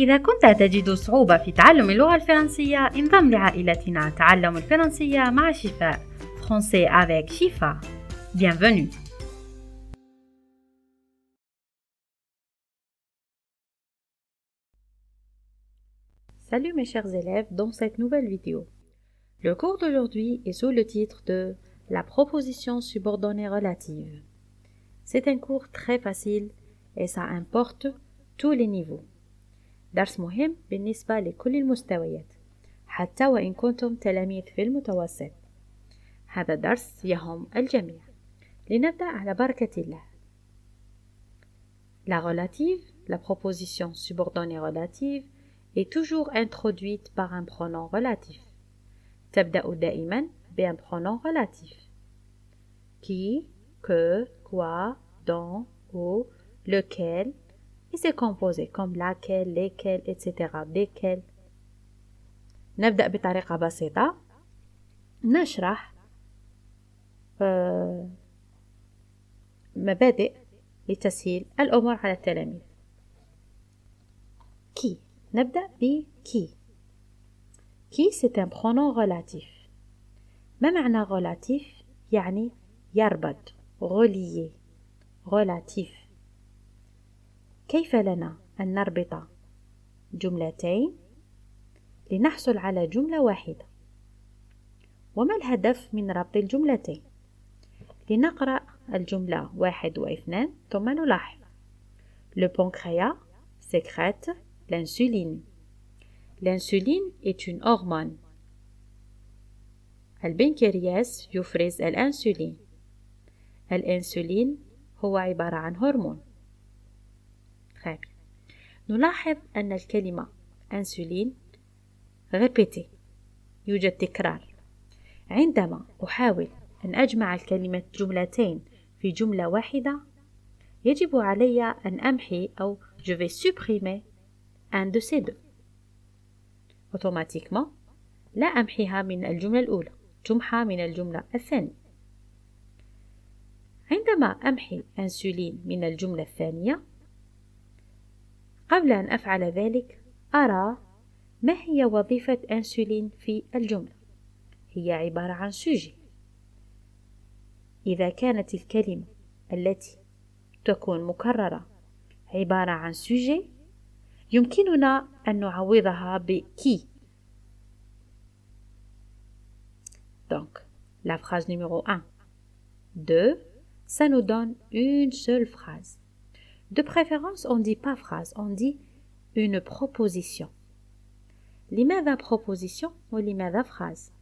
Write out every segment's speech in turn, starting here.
إذا كنت تجد صعوبة في تعلم اللغة الفرنسية، انضم لعائلتنا تعلم الفرنسية مع شفاء. Français avec Shifa. Bienvenue. Salut mes chers élèves dans cette nouvelle vidéo. Le cours d'aujourd'hui est sous le titre de la proposition subordonnée relative. C'est un cours très facile et ça importe tous les niveaux. درس مهم بالنسبة لكل المستويات حتى وإن كنتم تلاميذ في المتوسط. هذا الدرس يهم الجميع. لنبدأ على بركة الله. La relative, la proposition subordonnée relative, est toujours introduite par un pronom relatif. تبدأ دائما بun pronom relatif. Qui, que, quoi, dont, où, lequel, et c'est composé comme laquelle, lesquels, etc. desquels. نبدأ بطريقة بسيطة نشرح مبادئ لتسهيل الأمور على التلاميذ. Qui. نبدأ ب qui. Qui c'est un pronom relatif. ما معنى relatif؟ يعني يربط relié relatif. كيف لنا أن نربط جملتين لنحصل على جملة واحدة؟ وما الهدف من ربط الجملتين؟ لنقرأ الجملة 1 و 2 ثم نلاحظ. Le pancréas sécrète l'insuline. L'insuline est une hormone. البنكرياس يفرز الأنسولين. الأنسولين هو عبارة عن هرمون. نلاحظ أن الكلمة أنسولين répétée. يوجد تكرار. عندما أحاول أن أجمع الكلمة جملتين في جملة واحدة يجب علي أن أمحي أو je vais supprimer un de ces deux. automatiquement لا أمحيها من الجملة الأولى، تمحى من الجملة الثانية. عندما أمحي أنسولين من الجملة الثانية قبل أن أفعل ذلك أرى ما هي وظيفة أنسولين في الجملة. هي عبارة عن sujet. إذا كانت الكلمة التي تكون مكررة عبارة عن sujet يمكننا أن نعوضها ب qui. Donc, la phrase numéro 1. 2. Ça nous donne une seule phrase. De préférence, on ne dit pas phrase, on dit une proposition. لماذا proposition ولماذا phrase؟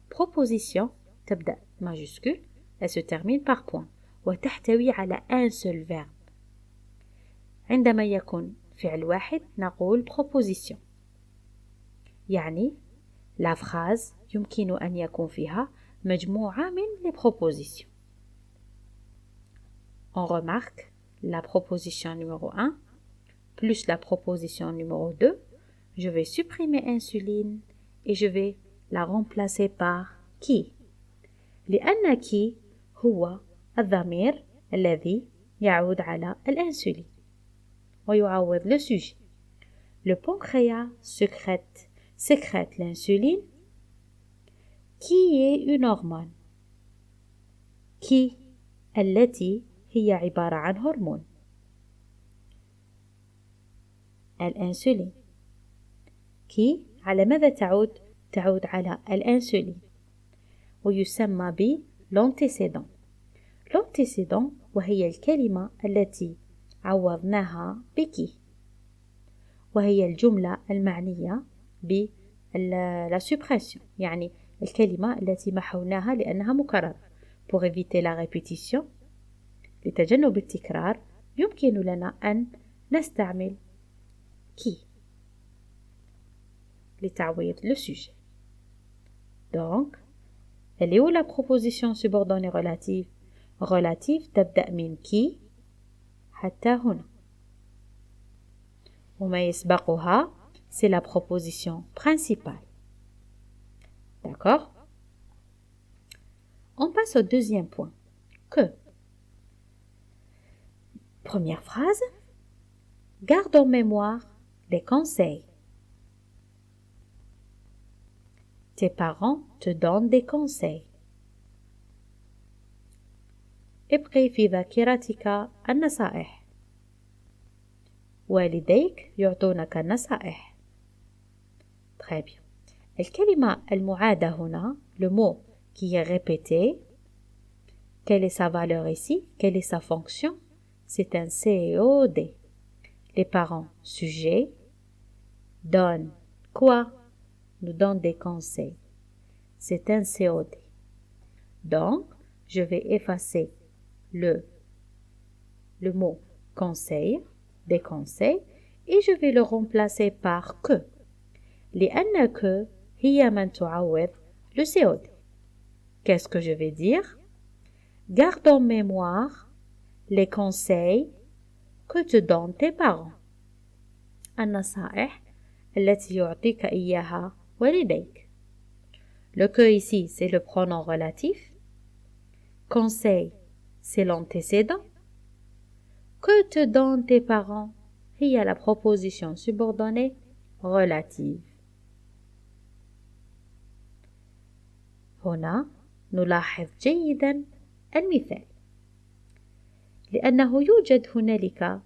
Proposition تبدأ majuscule, elle se termine par point وتحتوي على un seul verbe. عندما يكون فعل واحد نقول proposition. يعني la phrase يمكن أن يكون فيها مجموعة من les propositions. On remarque la proposition numéro 1 plus la proposition numéro 2. Je vais supprimer insuline et je vais la remplacer par qui. لأن qui هو الضمير الذي يعود على الأنسولين ويعوض le sujet. Le pancréas sécrète l'insuline qui est une hormone. qui التي هي عبارة عن هرمون. الأنسولين. qui على ماذا تعود؟ تعود على الأنسولين ويسمى ب l'antécédent. l'antécédent وهي الكلمة التي عوضناها بكي وهي الجملة المعنية ب la suppression يعني الكلمة التي محوناها لأنها مكررة. pour éviter la répétition لتجنب التكرار يمكن لنا أن نستعمل qui لتعويض le sujet. Donc, elle est où la proposition subordonnée relative؟ relative تبدأ من qui حتى هنا. وما يسبقها c'est la proposition principale. D'accord? On passe au deuxième point. Que. Première phrase. Garde en mémoire des conseils. Tes parents te donnent des conseils. ابقي في ذاكرتك النصائح. والديك يعطونك النصائح. Très bien. الكلمة المعادة هنا, le mot qui est répété, quelle est sa valeur ici? Quelle est sa fonction? C'est un COD. Les parents, sujet, donnent quoi? Nous donnent des conseils. C'est un COD. Donc, je vais effacer le mot conseil, des conseils, et je vais le remplacer par que. لأن que هي من تعوض le COD. Qu'est-ce que je vais dire? Garde en mémoire les conseils que te donnent tes parents. النصائح التي يعطيك إياها والديك. Le que ici, c'est le pronom relatif. Conseil, c'est l'antécédent. Que te donnent tes parents? هي la proposition subordonnée relative. هنا نلاحظ جيدا المثال لأنه يوجد هنالك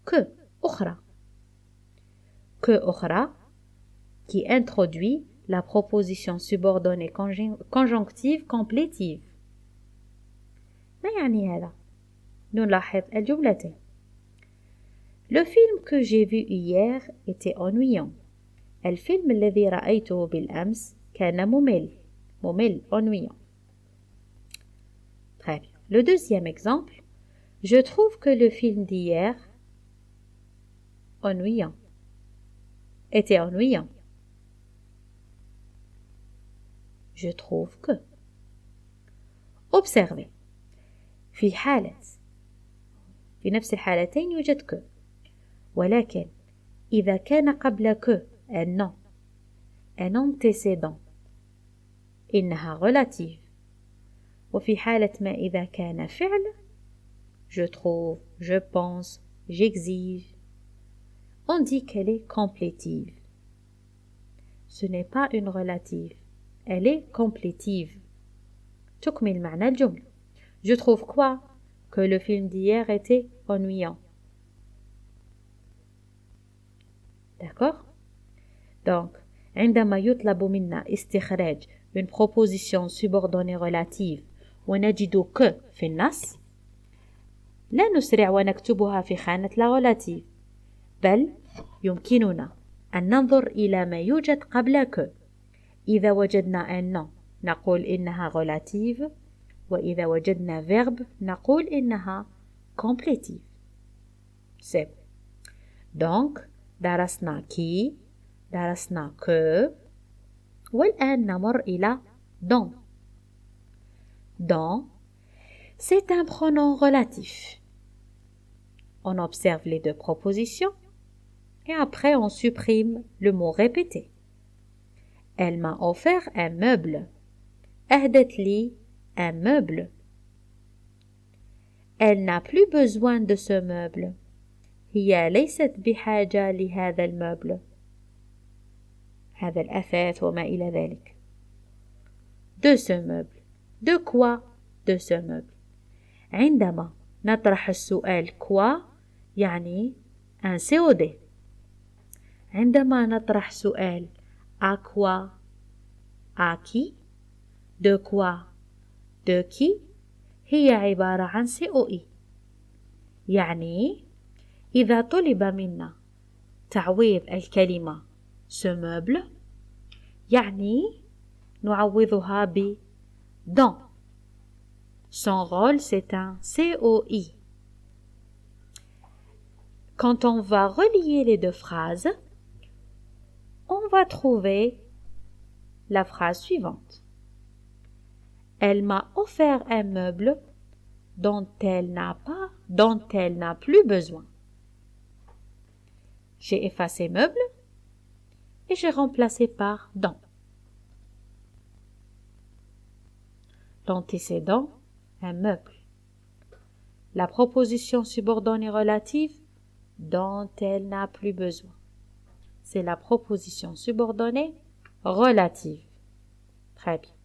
que أخرى qui introduit la proposition subordonnée conjonctive complétive. ما يعني هذا؟ نلاحظ الجملتين. Le film que j'ai vu hier était ennuyant. الفيلم الذي رأيته بالأمس كان ممل, ennuyant. Très bien. Le deuxième exemple, je trouve que le film d'hier était ennuyant. Je trouve que. Observez. في نفس الحالتين يوجد que. ولكن إذا كان قبل que un nom, un antécédent, إنها relative. وفي حالة ما إذا كان فعل, je trouve, je pense, j'exige, on dit qu'elle est complétive. Ce n'est pas une relative, elle est complétive. تكمل معنى الجملة. Je trouve quoi? Que le film d'hier était ennuyant. D'accord? Donc, عندما يطلب منا استخراج une proposition subordonnée relative ونجد que في النص, لا نسرع ونكتبها في خانة لا relative, بل يمكننا أن ننظر إلى ما يوجد قبل que. إذا وجدنا un nom نقول إنها relative, وإذا وجدنا verbe نقول إنها complétive. C'est bon. Donc, درسنا qui, درسنا que, والآن نمر إلى dont. Dont, c'est un pronom relatif. On observe les deux propositions et après on supprime le mot répété. Elle m'a offert un meuble. أهدت لي un meuble. Elle n'a plus besoin de ce meuble. هي ليست بحاجة لهذا المeuble. هذا الأثاث وما إلى ذلك. De ce meuble. De quoi? De ce meuble. عندما نطرح السؤال quoi يعني un COD. عندما نطرح سؤال à quoi, à qui, de quoi, de qui, هي عبارة عن COI. يعني إذا طلب منا تعويض الكلمة ce meuble, يعني نعوضها ب dans. Son rôle, c'est un COI. Quand on va relier les deux phrases, on va trouver la phrase suivante. Elle m'a offert un meuble dont elle n'a plus besoin. J'ai effacé meuble et j'ai remplacé par dans. L'antécédent, un meuble. La proposition subordonnée relative, dont elle n'a plus besoin. c'est la proposition subordonnée relative. Très bien.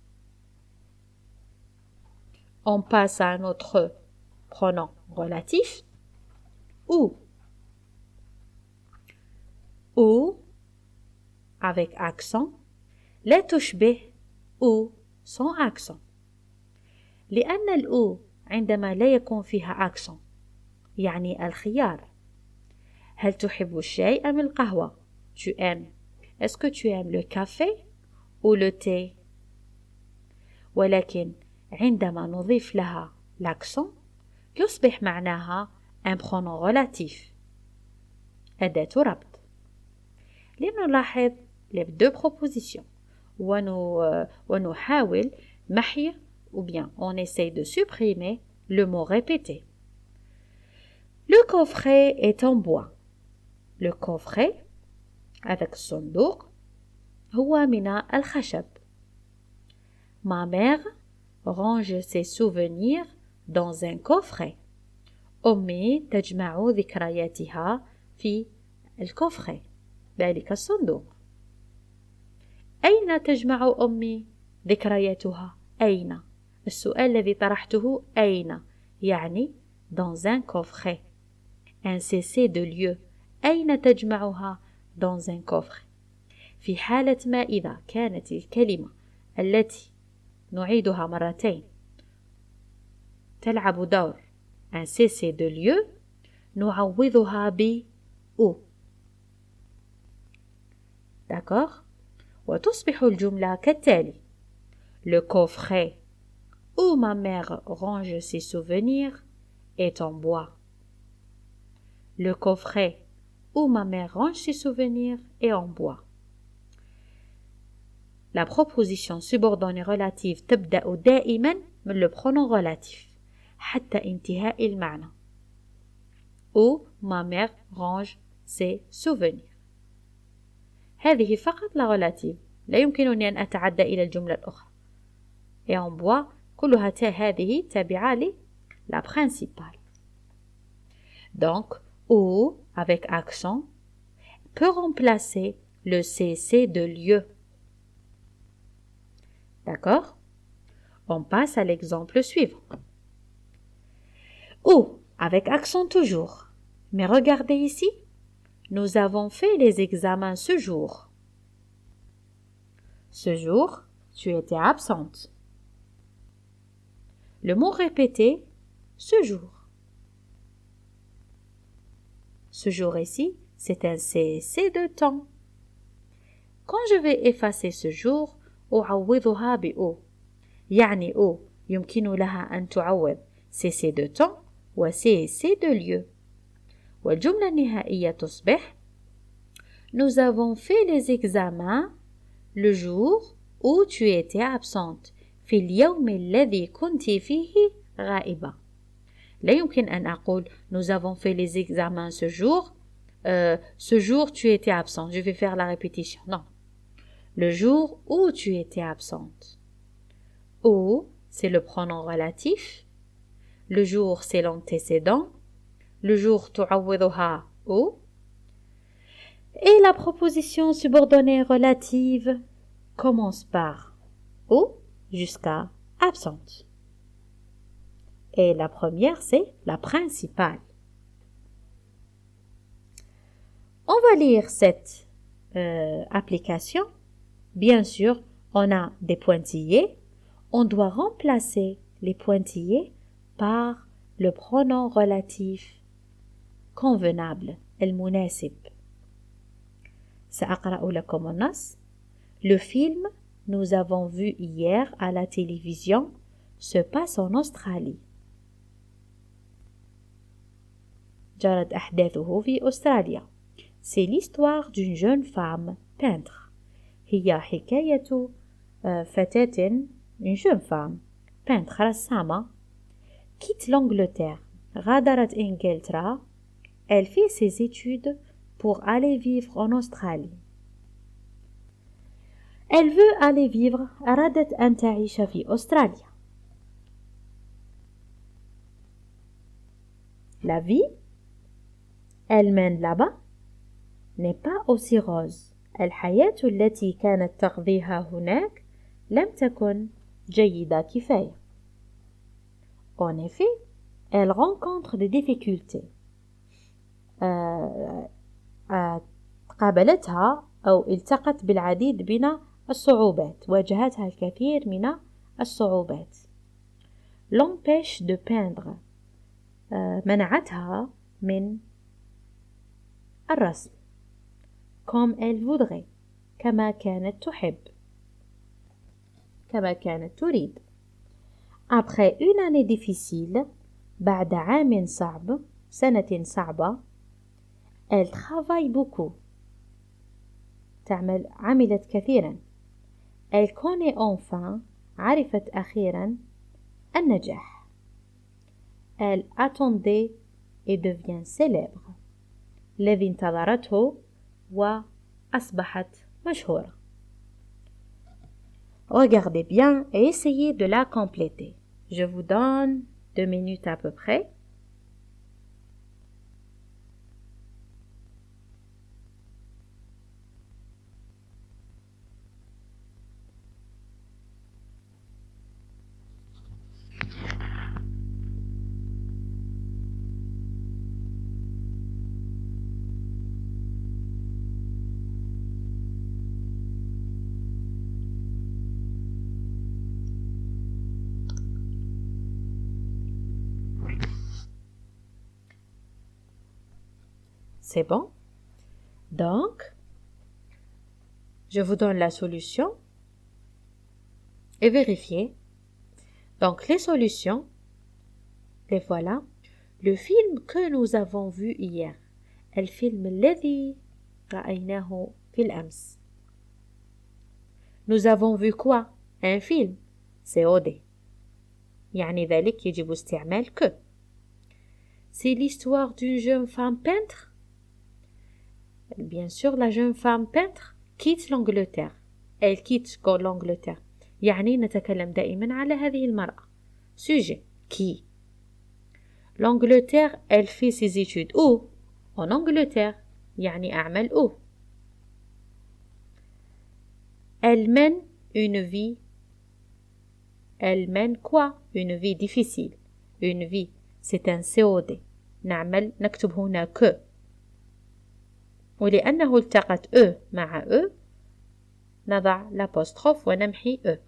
On passe à un autre pronom relatif. Ou. Ou, avec accent. لا تشبه أو sans accent. لأن الأو عندما لا يكون فيها accent يعني الخيار. هل تحب الشاي أم القهوة؟ Tu aimes. Est-ce que tu aimes le café ou le thé؟ ولكن عندما نضيف لها l'accent يصبح معناها un pronom relatif. أداة ربط. لنلاحظ les deux propositions ونحاول محي ou bien on essaye de supprimer le mot répété. Le coffret est en bois. Le coffret avec الصندوق هو من الخشب. Ma mère range ses souvenirs dans un coffret. أمي تجمع ذكرياتها في الكوفري ذلك الصندوق. أين تجمع أمي ذكرياتها؟ أين؟ السؤال الذي طرحته أين؟ يعني dans un coffret. Un cessé de lieu. أين تجمعها؟ dans un coffret. في حالة ما إذا كانت الكلمة التي نعيدها مرتين تلعب دور un cessé de lieu نعوضها ب ou. D'accord? وتصبح الجملة كالتالي. Le coffret où ma mère range ses souvenirs est en bois. Le coffret où ma mère range ses souvenirs est en bois. La proposition subordonnée relative تبدأ دائما من le pronom relatif حتى انتهاء المعنى. Où ma mère range ses souvenirs. هذه فقط la relative. لا يمكنني أن أتعدى إلى الجملة الأخرى. Et en bois كلها هذه تابعة la principale. Donc, ou avec accent peut remplacer le cessé de lieu. D'accord? On passe à l'exemple suivant. Ou avec accent toujours. Mais regardez ici, nous avons fait les examens ce jour. Ce jour, tu étais absente. Le mot répété, ce jour. Ce jour ici, c'est un cessé de temps. Quand je vais effacer ce jour, أعوضها بأو. يعني أو يمكن لها أن تعوض cessé de temps و cessé de lieu. والجملة النهائية تصبح Nous avons fait les examens le jour où tu étais absente. في اليوم الذي كنت فيه غائبة. لا يمكن أن أقول Nous avons fait les examens ce jour. Ce jour tu étais absente. Je vais faire la répétition. Non. Le jour où tu étais absente. Où, c'est le pronom relatif. Le jour, c'est l'antécédent. Le jour, تعوضها où. Et la proposition subordonnée relative commence par où jusqu'à absente. Et la première, c'est la principale. On va lire cette application. Bien sûr, on a des pointillés. On doit remplacer les pointillés par le pronom relatif convenable, المناسب. سأقرأ لكم النص. Le film nous avons vu hier à la télévision se passe en Australie. جرت أحداثه في أستراليا. C'est l'histoire d'une jeune femme peintre. هي حكاية فتاة une jeune femme peintre رسامة quitte l'Angleterre. غادرت إنجلترا. Elle fait ses études pour aller vivre en Australie. Elle veut aller vivre. أرادت أن تعيش في أستراليا. La vie. Elle mène là-bas. n'est pas aussi rose. الحياة التي كانت تقضيها هناك لم تكن جيدة كفاية. En effet, elle rencontre des difficultés. قابلتها أو التقت بالعديد من الصعوبات. واجهتها الكثير من الصعوبات. L'empêche de peindre. منعتها من الرسم. Comme elle voudrait. كما كانت تحب. كما كانت تريد. Après une année difficile, بعد عام صعب، سنة صعبة, elle travaille beaucoup. عملت كثيرا. Elle connaît enfin, عرفت أخيرا النجاح. Elle attendait et devient célèbre. الذي انتظرته وأصبحت مشهورة. Regardez bien et essayez de la compléter. Je vous donne 2 minutes à peu près. C'est bon? Donc, je vous donne la solution et vérifiez. Donc, les solutions, les voilà. Le film que nous avons vu hier, الفيلم الذي رأيناه في الأمس. Nous avons vu quoi? Un film. COD. يعني ذلك يجب استعمال que. C'est l'histoire d'une jeune femme peintre. Bien sûr, la jeune femme peintre quitte l'Angleterre. Elle quitte l'Angleterre. يعني نتكلم دائما على هذه المرأة. Sujet. Qui? L'Angleterre, elle fait ses études où? En Angleterre. يعني أعمل où? Elle mène une vie. Elle mène quoi? Une vie difficile. Une vie. C'est un COD. نكتب هنا que. ولأنه التقت مع نضع l'apostrophe ونمحي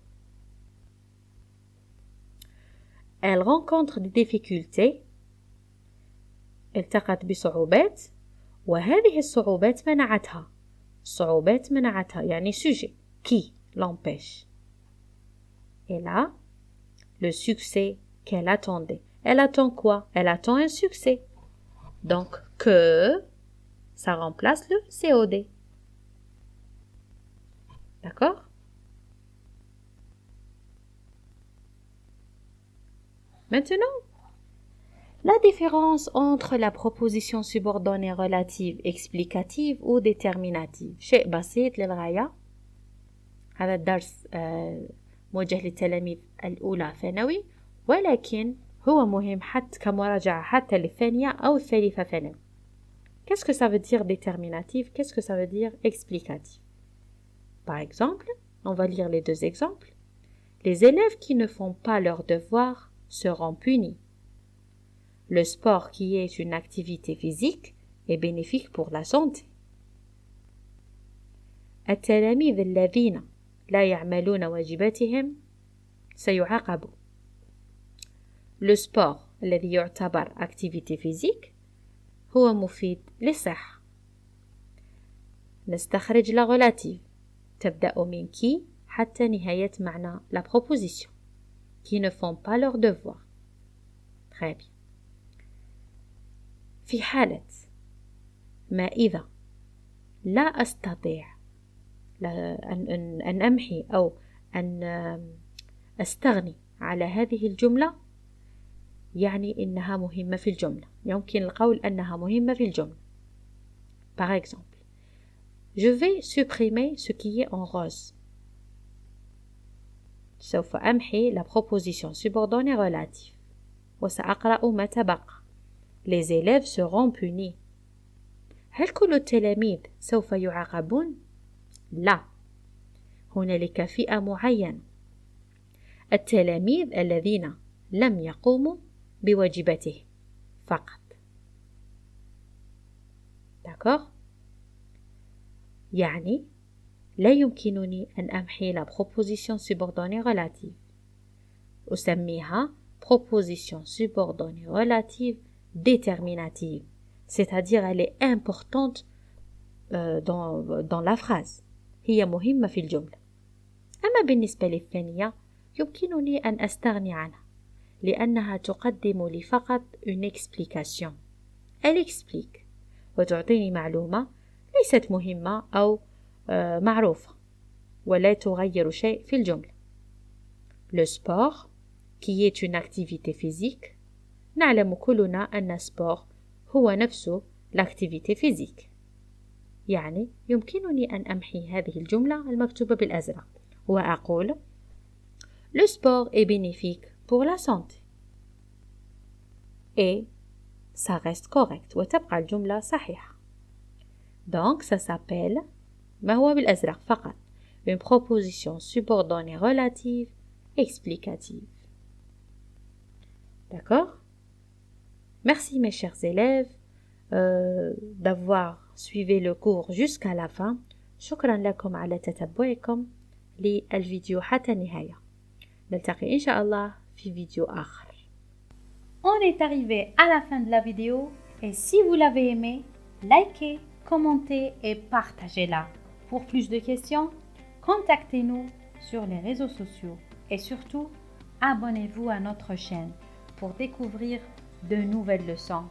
Elle rencontre des difficultés. التقت بصعوبات وهذه الصعوبات منعتها. الصعوبات منعتها يعني sujet qui l'empêche. Et là, le succès qu'elle attendait. Elle attend quoi? Elle attend un succès. Donc que ça remplace le COD. D'accord? Maintenant, la différence entre la proposition subordonnée relative, explicative ou déterminative. شيء بسيط للغاية. هذا الدرس موجه للتلاميذ الأولى ثانوي، ولكن هو مهم حتى كمراجعة حتى للثانية أو الثالثة ثانوي. Qu'est-ce que ça veut dire déterminatif? Qu'est-ce que ça veut dire explicatif? Par exemple, on va lire les 2 exemples. Les élèves qui ne font pas leurs devoirs seront punis. Le sport qui est une activité physique est bénéfique pour la santé. التلاميذ الذين لا يعملون واجباتهم سيعاقبوا. Le sport الذي يعتبر activité physique هو مفيد للصحة. نستخرج la relative تبدأ من qui حتى نهاية معنى la proposition. Qui ne font pas leurs devoirs. Très bien. في حالة ما إذا لا أستطيع أن أمحي أو أن أستغني على هذه الجملة، يعني إنها مهمة في الجملة. يمكن القول أنها مهمة في الجملة. Par exemple, je vais supprimer ce qui est en rose. سوف أمحي la proposition subordonnée relative. وسأقرأ ما تبقى. Les élèves seront punis. هل كل التلاميذ سوف يعاقبون؟ لا، هنالك فئة معينة، التلاميذ الذين لم يقوموا بواجبته فقط. d'accord؟ يعني لا يمكنني أن أمحي la proposition subordonnée relative. أسميها proposition subordonnée relative déterminative, c'est-à-dire elle est importante dans la phrase. هي مهمة في الجملة. أما بالنسبة للثانية يمكنني أن أستغني عنها لأنها تقدم لي فقط une explication. Elle explique وتعطيني معلومة ليست مهمة أو معروفة ولا تغير شيء في الجملة. Le sport qui est une activité physique، نعلم كلنا أن sport هو نفسه l'activité physique. يعني يمكنني أن أمحي هذه الجملة المكتوبة بالأزرق وأقول Le sport est bénéfique pour la santé. Et ça reste correct وتبقى الجملة صحيحة. Donc ça s'appelle ما هو بالأزرق فقط une proposition subordonnée relative explicative. D'accord? Merci mes chers élèves d'avoir suivi le cours jusqu'à la fin. شكرا لكم على تتبعكم للفيديو حتى النهاية. نلتقي إن شاء الله في فيديو آخر. On est arrivé à la fin de la vidéo et si vous l'avez aimé, likez, commentez et partagez-la. Pour plus de questions, contactez-nous sur les réseaux sociaux et surtout, abonnez-vous à notre chaîne pour découvrir de nouvelles leçons.